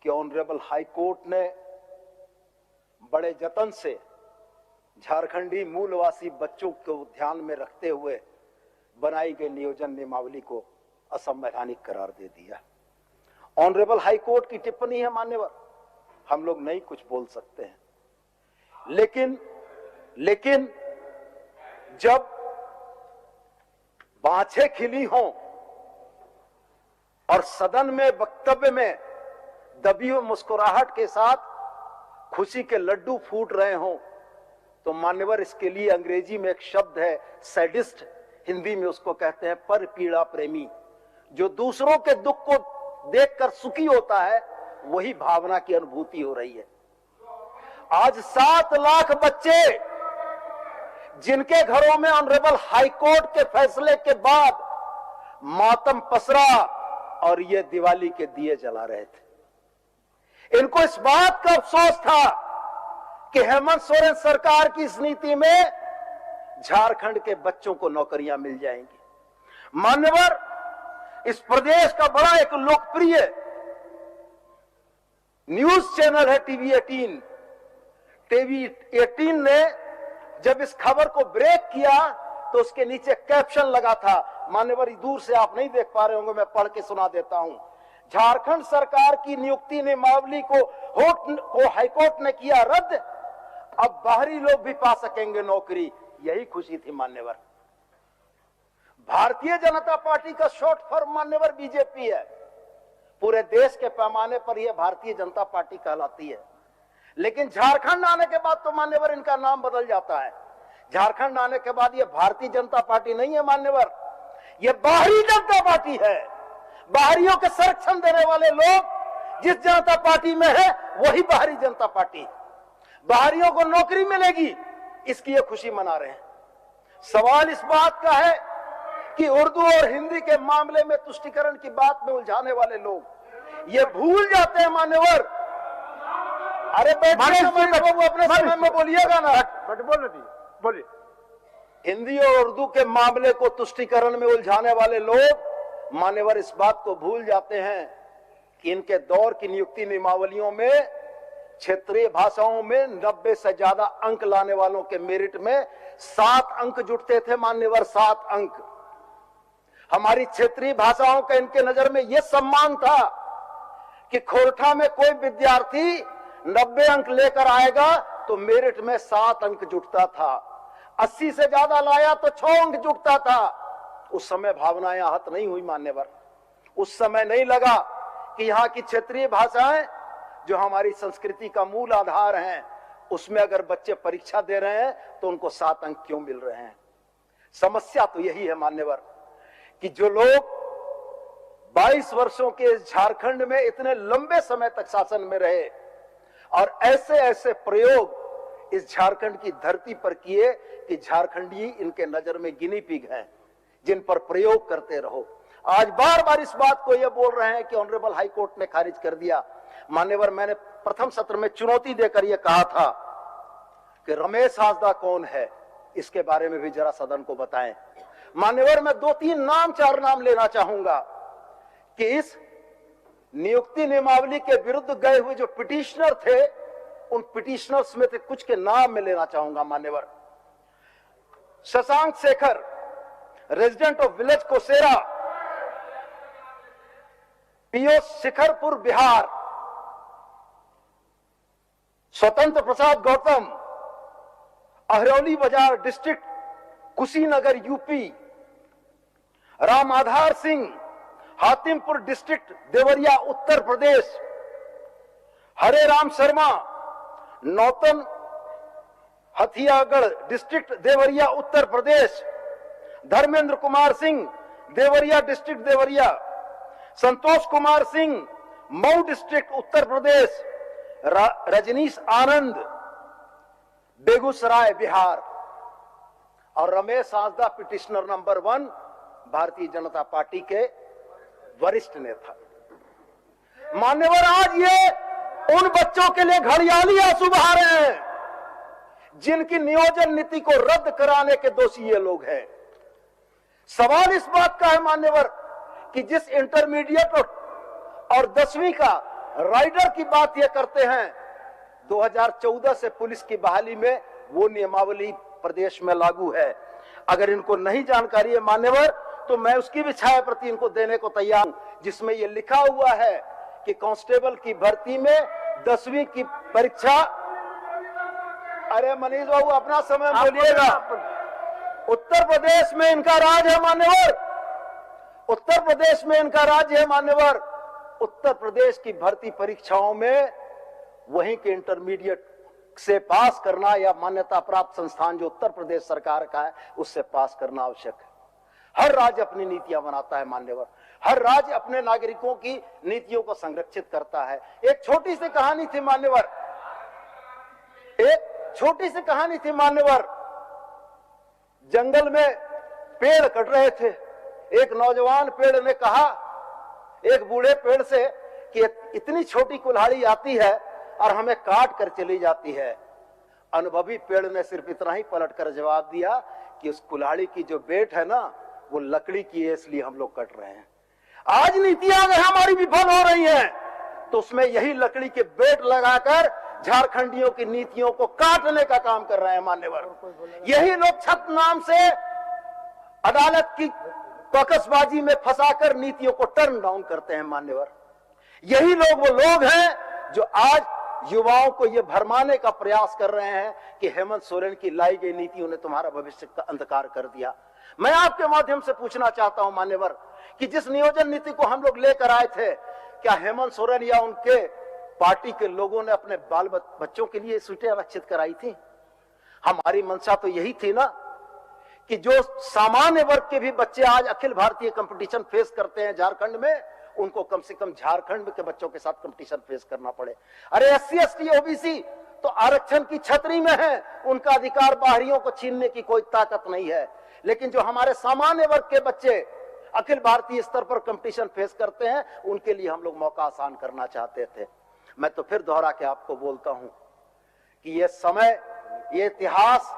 कि honourable high court ने बड़े जतन से झारखंडी मूलवासी बच्चों को ध्यान में रखते हुए बनाई गई नियोजन नियमावली को असंवैधानिक करार दे दिया। ऑनरेबल हाई कोर्ट की टिप्पणी है मान्यवर, हम लोग नहीं कुछ बोल सकते हैं, लेकिन जब बाछें खिली हों और सदन में वक्तव्य में दबी हुई मुस्कुराहट के साथ खुशी के लड्डू फूट रहे हों, तो मान्यवर इसके लिए अंग्रेजी में एक शब्द है सैडिस्ट, हिंदी में उसको कहते हैं पर पीड़ा प्रेमी। जो दूसरों के दुख को देखकर सुखी होता है, वही भावना की अनुभूति हो रही है। आज 7 लाख बच्चे जिनके घरों में ऑनरेबल हाई कोर्ट के फैसले के बाद मातम पसरा और ये दिवाली के दिए जला रहे थे, इनको इस बात का अफसोस था कि हेमंत सोरेन सरकार की इस नीति में झारखंड के बच्चों को नौकरियां मिल जाएंगी। मान्यवर, इस प्रदेश का बड़ा एक लोकप्रिय न्यूज चैनल है टीवी 18। टीवी 18 ने जब इस खबर को ब्रेक किया तो उसके नीचे कैप्शन लगा था, मान्यवर दूर से आप नहीं देख पा रहे होंगे, मैं पढ़ के सुना देता हूं। झारखंड सरकार की नियुक्ति नियमावली को हाईकोर्ट ने किया रद्द, अब बाहरी लोग भी पा सकेंगे नौकरी। यही खुशी थी मान्यवर। भारतीय जनता पार्टी का शॉर्ट फॉर्म मान्यवर बीजेपी है। पूरे देश के पैमाने पर यह भारतीय जनता पार्टी कहलाती है, लेकिन झारखंड आने के बाद तो मान्यवर इनका नाम बदल जाता है। झारखंड आने के बाद यह भारतीय जनता पार्टी नहीं है मान्यवर, यह बाहरी जनता पार्टी है। बाहरियों के संरक्षण देने वाले लोग जिस जनता पार्टी में है वही बाहरी जनता पार्टी। बाहरियों को नौकरी मिलेगी, इसकी ये खुशी मना रहे हैं। सवाल इस बात का है कि उर्दू और हिंदी के मामले में तुष्टीकरण की बात में उलझाने वाले लोग ये भूल जाते हैं मान्यवर। अरे बैठिए, अपने समय में बोलिएगा ना, बट बोलिए। हिंदी और उर्दू के मामले को तुष्टीकरण में उलझाने वाले लोग मान्यवर इस बात को भूल जाते हैं कि इनके दौर की नियुक्ति नियमावलियों में क्षेत्रीय भाषाओं में 90 से ज्यादा अंक लाने वालों के मेरिट में 7 अंक जुटते थे मान्यवर, 7 अंक। हमारी क्षेत्रीय भाषाओं का इनके नजर में यह सम्मान था कि खोरठा में कोई विद्यार्थी 90 अंक लेकर आएगा तो मेरिट में 7 अंक जुटता था, 80 से ज्यादा लाया तो 6 अंक जुटता था। उस समय भावनाएं आहत नहीं हुई मान्यवर। उस समय नहीं लगा कि यहाँ की क्षेत्रीय भाषाएं जो हमारी संस्कृति का मूल आधार हैं, उसमें अगर बच्चे परीक्षा दे रहे हैं तो उनको 7 अंक क्यों मिल रहे हैं। समस्या तो यही है मान्यवर कि जो लोग 22 वर्षों के इस झारखंड में इतने लंबे समय तक शासन में रहे और ऐसे ऐसे प्रयोग इस झारखंड की धरती पर किए कि झारखंडी इनके नजर में गिनी पिग हैं जिन पर प्रयोग करते रहो। आज बार बार इस बात को ये बोल रहे हैं कि ऑनरेबल हाई कोर्ट ने खारिज कर दिया। मान्यवर, मैंने प्रथम सत्र में चुनौती देकर यह कहा था कि रमेश हांसदा कौन है, इसके बारे में भी जरा सदन को बताएं। मान्यवर, मैं 2-3 नाम 4 नाम लेना चाहूंगा कि इस नियुक्ति नियमावली के विरुद्ध गए हुए जो पिटिशनर थे, उन पिटिशनर्स में से कुछ के नाम मैं लेना चाहूंगा मान्यवर। Shashank Shekhar, resident of village Kosera, PO Shikharpur Bihar. Swatantra Prasad Gautam, Ahrauli Bazar district Kushinagar UP. Ram Adhar Singh, Hatimpur district Deoria Uttar Pradesh. Hare Ram Sharma, Nautan Hathiyagarh district Deoria Uttar Pradesh. Dharmendra Kumar Singh, Deoria district Deoria. Santosh Kumar Singh, Mau district Uttar Pradesh. Rajneesh Anand, Begusarai Bihar. और Ramesh Hansda petitioner number 1, Bharatiya Janata party के वरिष्ठ नेता। मान्यवर, आज ये उन बच्चों के लिए घड़ियाली आंसू बहा रहे हैं जिनकी नियोजन नीति को रद्द कराने के दोषी ये लोग हैं। सवाल इस बात का है मान्यवर कि जिस इंटरमीडिएट और 10वीं का राइडर की बात ये करते हैं, 2014 से पुलिस की बहाली में वो नियमावली प्रदेश में लागू है। अगर इनको नहीं जानकारी है मान्यवर, तो मैं उसकी भी छाया प्रति इनको देने को तैयार हूं, जिसमें ये लिखा हुआ है कि कांस्टेबल की भर्ती में 10वीं की परीक्षा। अरे मनीष बाबू अपना समय बोलिएगा। उत्तर प्रदेश में इनका राज है मान्यवर, उत्तर प्रदेश में इनका राज्य है मान्यवर। उत्तर प्रदेश की भर्ती परीक्षाओं में वहीं के इंटरमीडिएट से पास करना या मान्यता प्राप्त संस्थान जो उत्तर प्रदेश सरकार का है उससे पास करना आवश्यक है। हर राज्य अपनी नीतियां बनाता है मान्यवर, हर राज्य अपने नागरिकों की नीतियों को संरक्षित करता है। एक छोटी सी कहानी थी मान्यवर, एक छोटी सी कहानी थी मान्यवर। जंगल में पेड़ कट रहे थे, एक नौजवान पेड़ ने कहा एक बूढ़े पेड़ से कि इतनी छोटी कुल्हाड़ी आती है और हमें काट कर चली जाती है। अनुभवी पेड़ ने सिर्फ इतना ही पलट कर जवाब दिया कि उस कुल्हाड़ी की जो बेट है ना वो लकड़ी की है, इसलिए हम लोग कट रहे हैं। आज नीतियां अगर हमारी विफल हो रही हैं तो उसमें यही लकड़ी के बेट लगाकर झारखंडियों की नीतियों को काटने का काम कर रहे हैं मान्यवर। यही लोग छत नाम से अदालत की ककसबाजी में फंसाकर नीतियों को टर्न डाउन करते हैं मान्यवर। यही लोग वो लोग हैं जो आज युवाओं को ये भरमाने का प्रयास कर रहे हैं कि हेमंत सोरेन की लाई गई नीतियों ने तुम्हारा भविष्य का अंधकार कर दिया। मैं आपके माध्यम से पूछना चाहता हूं मान्यवर कि जिस नियोजन नीति को हम लोग लेकर आए थे, क्या हेमंत सोरेन या उनके पार्टी के लोगों ने अपने बाल बच्चों के लिए सीटें आरक्षित कराई थी? हमारी मंशा तो यही थी ना कि जो सामान्य वर्ग के भी बच्चे आज अखिल भारतीय कंपटीशन फेस करते हैं झारखंड में, उनको कम से कम झारखंड के बच्चों के साथ कंपटीशन फेस करना पड़े। अरे SC ST OBC तो आरक्षण की छतरी में है, उनका अधिकार बाहरियों को छीनने की कोई ताकत नहीं है। लेकिन जो हमारे सामान्य वर्ग के बच्चे अखिल भारतीय स्तर पर कंपटीशन फेस करते हैं, उनके लिए हम लोग मौका आसान करना चाहते थे। मैं तो फिर दोहरा के आपको बोलता हूं कि ये समय, ये इतिहास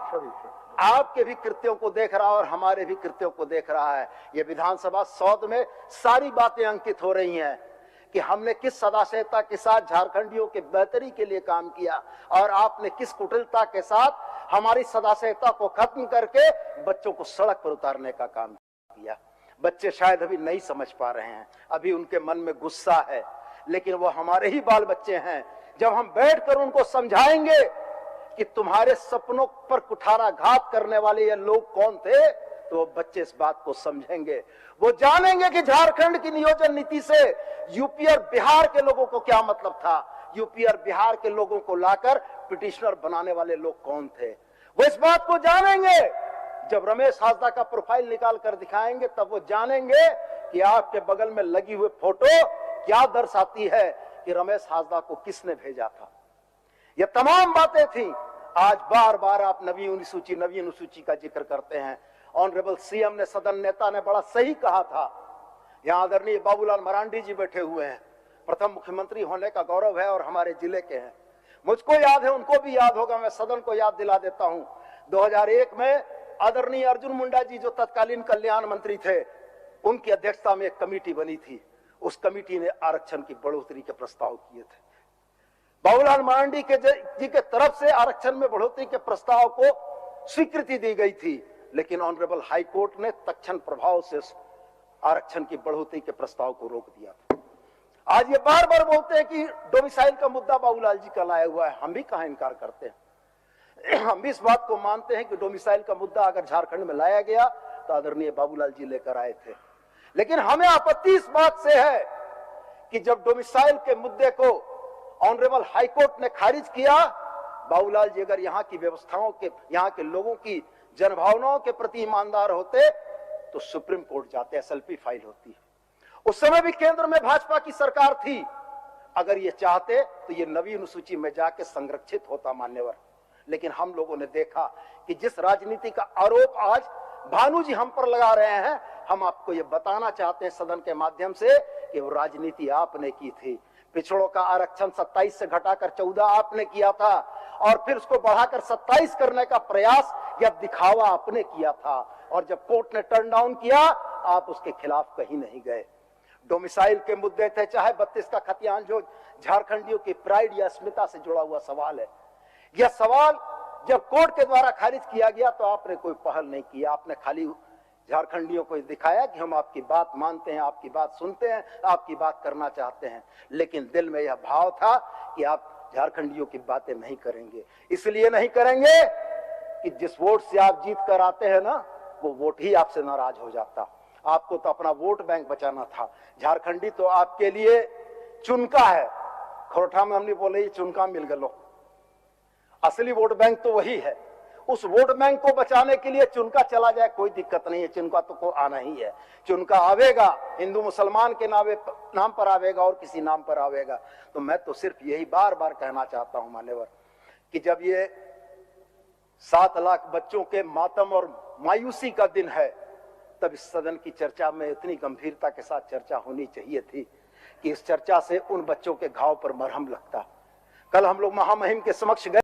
आपके भी कृत्यों को देख रहा है और हमारे भी कृत्यों को देख रहा है। ये विधानसभा सौध में सारी बातें अंकित हो रही हैं कि हमने किस सदाशयता के साथ झारखंडियों के बेहतरी के लिए काम किया और आपने किस कुटिलता के साथ हमारी सदाशयता को खत्म करके बच्चों को सड़क पर उतारने का काम किया। बच्चे शायद अभी नहीं समझ पा रहे हैं, अभी उनके मन में गुस्सा है, लेकिन वो हमारे ही बाल बच्चे हैं। जब हम बैठकर उनको समझाएंगे कि तुम्हारे सपनों पर कुठाराघात करने वाले ये लोग कौन थे, तो वो बच्चे इस बात को समझेंगे। वो जानेंगे कि झारखंड की नियोजन नीति से यूपी और बिहार के लोगों को क्या मतलब था, यूपी और बिहार के लोगों को लाकर पिटिशनर बनाने वाले लोग कौन थे। वो इस बात को जानेंगे। जब रमेश हासदा का प्रोफाइल निकाल कर दिखाएंगे तब वो जानेंगे कि आपके बगल में लगी हुई फोटो क्या दर्शाती है कि रमेश हासदा को किसने भेजा था। ये तमाम बातें थी। आज बार बार आप नवी अनुसूची का जिक्र करते हैं। ऑनरेबल सीएम ने, सदन नेता ने बड़ा सही कहा था। यहाँ आदरणीय बाबूलाल मरांडी जी बैठे हुए हैं, प्रथम मुख्यमंत्री होने का गौरव है और हमारे जिले के हैं। मुझको याद है, उनको भी याद होगा, मैं सदन को याद दिला देता हूं। 2001 में आदरणीय अर्जुन मुंडा जी जो तत्कालीन कल्याण मंत्री थे, उनकी अध्यक्षता में एक कमेटी बनी थी। उस कमेटी ने आरक्षण की बढ़ोतरी के प्रस्ताव किए थे। बाबूलाल मरांडी के जी के तरफ से आरक्षण में बढ़ोतरी के प्रस्ताव को स्वीकृति दी गई थी, लेकिन ऑनरेबल हाई कोर्ट ने तत्क्षण प्रभाव से आरक्षण की बढ़ोतरी के प्रस्ताव को रोक दिया था। आज ये बार बार बोलते हैं कि डोमिसाइल का मुद्दा बाबूलाल जी का लाया हुआ है। हम भी कहां इनकार करते हैं, हम भी इस बात को मानते हैं कि डोमिसाइल का मुद्दा अगर झारखंड में लाया गया तो आदरणीय बाबूलाल जी लेकर आए थे। लेकिन हमें आपत्ति इस बात से है कि जब डोमिसाइल के मुद्दे को ऑनरेबल हाई कोर्ट ने खारिज किया, बाबूलाल जी अगर यहाँ की व्यवस्थाओं के, यहाँ के लोगों की जनभावनाओं के प्रति ईमानदार होते तो सुप्रीम कोर्ट जाते, SLP फाइल होती। उस समय भी केंद्र में भाजपा की सरकार थी। अगर ये चाहते तो ये नवी अनुसूची में जाके संरक्षित होता मान्यवर। लेकिन हम लोगों ने देखा कि जिस राजनीति का आरोप आज भानु जी हम पर लगा रहे हैं, हम आपको ये बताना चाहते हैं सदन के माध्यम से कि वो राजनीति आपने की थी। पिछड़ों का आरक्षण 27 से घटाकर 14 आपने किया था और फिर उसको बढ़ाकर 27 करने का प्रयास या दिखावा आपने किया था। और जब कोर्ट ने टर्न डाउन किया, आप उसके खिलाफ कहीं नहीं गए। डोमिसाइल के मुद्दे थे, चाहे 32 का खतियान, जो झारखंडियों की प्राइड या अस्मिता से जुड़ा हुआ सवाल है। यह सवाल जब कोर्ट के द्वारा खारिज किया गया तो आपने कोई पहल नहीं किया। आपने खाली झारखंडियों को दिखाया कि हम आपकी बात मानते हैं, आपकी बात सुनते हैं, आपकी बात करना चाहते हैं, लेकिन दिल में यह भाव था कि आप झारखंडियों की बातें नहीं करेंगे। इसलिए नहीं करेंगे कि जिस वोट से आप जीत कर आते हैं ना, वो वोट ही आपसे नाराज हो जाता। आपको तो अपना वोट बैंक बचाना था। झारखंडी तो आपके लिए चुनका है। खोरठा में हमने बोले चुनका मिल गलो, असली वोट बैंक तो वही है। उस वोट बैंक को बचाने के लिए चुनका चला जाए कोई दिक्कत नहीं है, चुनका तो को आना ही है। चुनका आवेगा, हिंदू मुसलमान के नाम पर आवेगा और किसी नाम पर आवेगा। तो मैं तो सिर्फ यही बार बार कहना चाहता हूं मान्यवर, कि जब ये 7 लाख बच्चों के मातम और मायूसी का दिन है, तब इस सदन की चर्चा में इतनी गंभीरता के साथ चर्चा होनी चाहिए थी कि इस चर्चा से उन बच्चों के घाव पर मरहम लगता। कल हम लोग महामहिम के समक्ष गए।